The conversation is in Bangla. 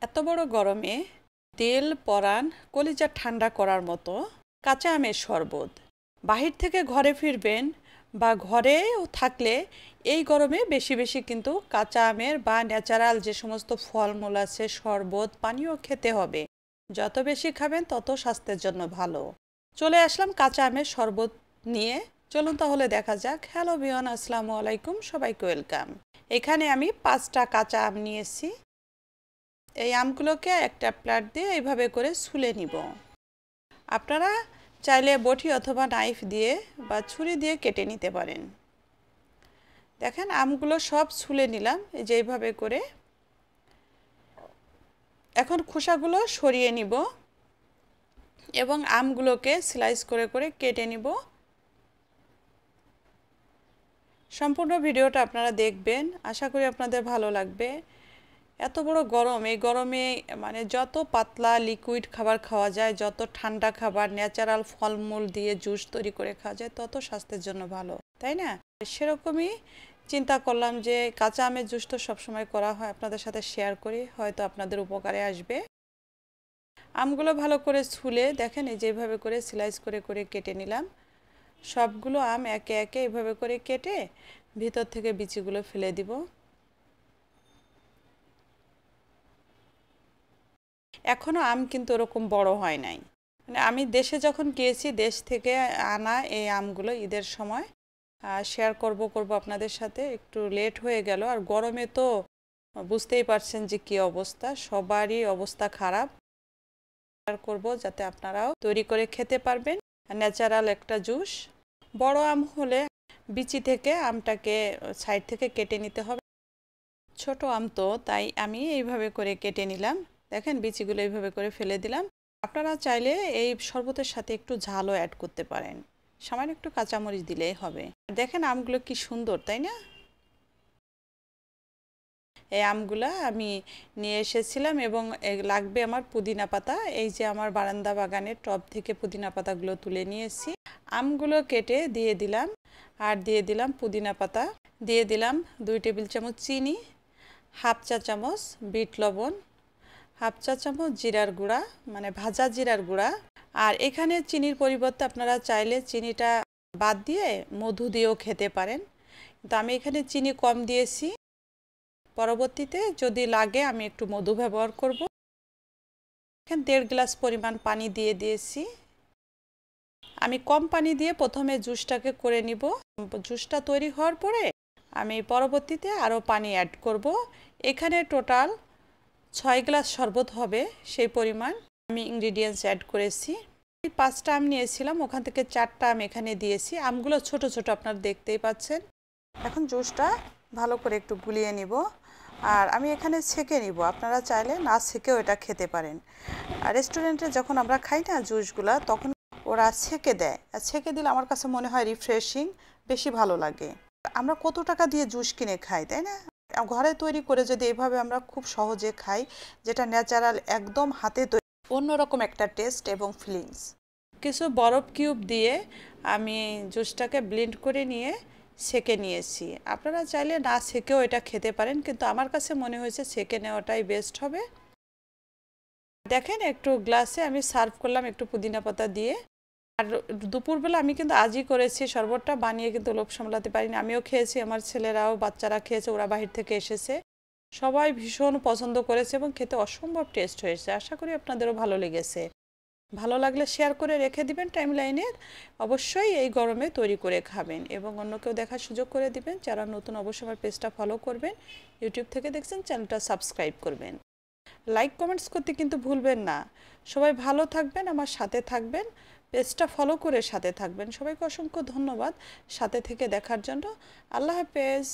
এত বড় গরমে তেল পরান কলিজা ঠান্ডা করার মতো কাঁচা আমের শরবত বাহির থেকে ঘরে ফিরবেন বা ঘরেও থাকলে এই গরমে বেশি বেশি কিন্তু কাঁচা আমের বা ন্যাচারাল যে সমস্ত ফলমূল আছে শরবত পানীয় খেতে হবে। যত বেশি খাবেন তত স্বাস্থ্যের জন্য ভালো। চলে আসলাম কাঁচা আমের শরবত নিয়ে। চলুন তাহলে দেখা যাক। হ্যালো ভিওয়ান, আসসালামু আলাইকুম, সবাইকে ওয়েলকাম। এখানে আমি 5টা কাঁচা আম নিয়েছি। এই আমগুলোকে একটা প্লেট দিয়ে এইভাবে করে ছুলে নিব। আপনারা চাইলে বটি অথবা নাইফ দিয়ে বা ছুরি দিয়ে কেটে নিতে পারেন। দেখেন আমগুলো সব ছুলে নিলাম এই যে এইভাবে করে। এখন খোসাগুলো সরিয়ে নিব এবং আমগুলোকে স্লাইস করে করে কেটে নিব। সম্পূর্ণ ভিডিওটা আপনারা দেখবেন, আশা করি আপনাদের ভালো লাগবে। এত বড় গরম, এই গরমে মানে যত পাতলা লিকুইড খাবার খাওয়া যায়, যত ঠান্ডা খাবার ন্যাচারাল ফলমূল দিয়ে জুস তৈরি করে খাওয়া যায় তত স্বাস্থ্যের জন্য ভালো, তাই না? সেরকমই চিন্তা করলাম যে কাঁচা আমের জুস তো সবসময় করা হয়, আপনাদের সাথে শেয়ার করি, হয়তো আপনাদের উপকারে আসবে। আমগুলো ভালো করে ছুলে দেখেন এই যেভাবে করে স্লাইস করে করে কেটে নিলাম। সবগুলো আম একে একে এভাবে করে কেটে ভিতর থেকে বিচিগুলো ফেলে দিব। এখনও আম কিন্তু ওরকম বড় হয় নাই। মানে আমি দেশে যখন গিয়েছি দেশ থেকে আনা এই আমগুলো ঈদের সময় শেয়ার করব আপনাদের সাথে। একটু লেট হয়ে গেল, আর গরমে তো বুঝতেই পারছেন যে কী অবস্থা, সবারই অবস্থা খারাপ। শেয়ার করব যাতে আপনারাও তৈরি করে খেতে পারবেন ন্যাচারাল একটা জুস। বড় আম হলে বিচি থেকে আমটাকে সাইড থেকে কেটে নিতে হবে। ছোট আম তো তাই আমি এইভাবে করে কেটে নিলাম। দেখেন বিচিগুলো এইভাবে করে ফেলে দিলাম। আপনারা চাইলে এই শরবতের সাথে একটু ঝালও অ্যাড করতে পারেন, সামান্য একটু কাঁচামরিচ দিলেই হবে। দেখেন আমগুলো কি সুন্দর, তাই না? এই আমগুলা আমি নিয়ে এসেছিলাম এবং লাগবে আমার পুদিনা পাতা। এই যে আমার বারান্দা বাগানের টব থেকে পুদিনা পাতাগুলো তুলে নিয়েছি। আমগুলো কেটে দিয়ে দিলাম, আর দিয়ে দিলাম পুদিনা পাতা, দিয়ে দিলাম 2 টেবিল চামচ চিনি, হাফ চা চামচ বিট লবণ, হাফ চা চামচ জিরার গুঁড়া মানে ভাজা জিরার গুঁড়া। আর এখানে চিনির পরিবর্তে আপনারা চাইলে চিনিটা বাদ দিয়ে মধু দিয়েও খেতে পারেন, কিন্তু আমি এখানে চিনি কম দিয়েছি। পরবর্তীতে যদি লাগে আমি একটু মধু ব্যবহার করব। এখানে 1.5 গ্লাস পরিমাণ পানি দিয়ে দিয়েছি। আমি কম পানি দিয়ে প্রথমে জুসটাকে করে নিব। জুসটা তৈরি হওয়ার পরে আমি পরবর্তীতে আরও পানি অ্যাড করব। এখানে টোটাল 6 গ্লাস শরবত হবে, সেই পরিমাণ আমি ইনগ্রিডিয়েন্টস অ্যাড করেছি। 5টা আম নিয়েছিলাম, ওখান থেকে 4টা আম এখানে দিয়েছি। আমগুলো ছোট ছোট আপনারা দেখতেই পাচ্ছেন। এখন জুসটা ভালো করে একটু গুলিয়ে নিব, আর আমি এখানে ছেঁকে নিব। আপনারা চাইলে না ছেঁকেও এটা খেতে পারেন। আর রেস্টুরেন্টে যখন আমরা খাই না জুসগুলা, তখন ওরা ছেঁকে দেয়, আর ছেঁকে দিলে আমার কাছে মনে হয় রিফ্রেশিং, বেশি ভালো লাগে। আমরা কত টাকা দিয়ে জুস কিনে খাই, তাই না? ঘরে তৈরি করে যদি এভাবে আমরা খুব সহজে খাই, যেটা ন্যাচারাল একদম হাতে তৈরি, অন্যরকম একটা টেস্ট এবং ফিলিংস। কিছু বরফ কিউব দিয়ে আমি জুসটাকে ব্লেন্ড করে নিয়ে ছেঁকে নিয়েছি। আপনারা চাইলে না ছেঁকেও এটা খেতে পারেন, কিন্তু আমার কাছে মনে হয়েছে ছেঁকে নেওয়াটাই বেস্ট হবে। দেখেন একটু গ্লাসে আমি সার্ভ করলাম একটু পুদিনা পাতা দিয়ে। আর দুপুরবেলা আমি কিন্তু আজই করেছি শরবতটা, বানিয়ে কিন্তু লোভ সামলাতে পারিনি। আমিও খেয়েছি, আমার ছেলেরাও বাচ্চারা খেয়েছে, ওরা বাহির থেকে এসেছে, সবাই ভীষণ পছন্দ করেছে এবং খেতে অসম্ভব টেস্ট হয়েছে। আশা করি আপনাদেরও ভালো লেগেছে। ভালো লাগলে শেয়ার করে রেখে দিবেন টাইমলাইনে। অবশ্যই এই গরমে তৈরি করে খাবেন এবং অন্যকেও দেখার সুযোগ করে দিবেন। যারা নতুন অবশ্যই আমার পেজটা ফলো করবেন, ইউটিউব থেকে দেখছেন চ্যানেলটা সাবস্ক্রাইব করবেন, লাইক কমেন্টস করতে কিন্তু ভুলবেন না। সবাই ভালো থাকবেন, আমার সাথে থাকবেন, পেজটা ফলো করে সাথে থাকবেন। সবাইকে অসংখ্য ধন্যবাদ সাথে থেকে দেখার জন্য। আল্লাহ হাফেজ।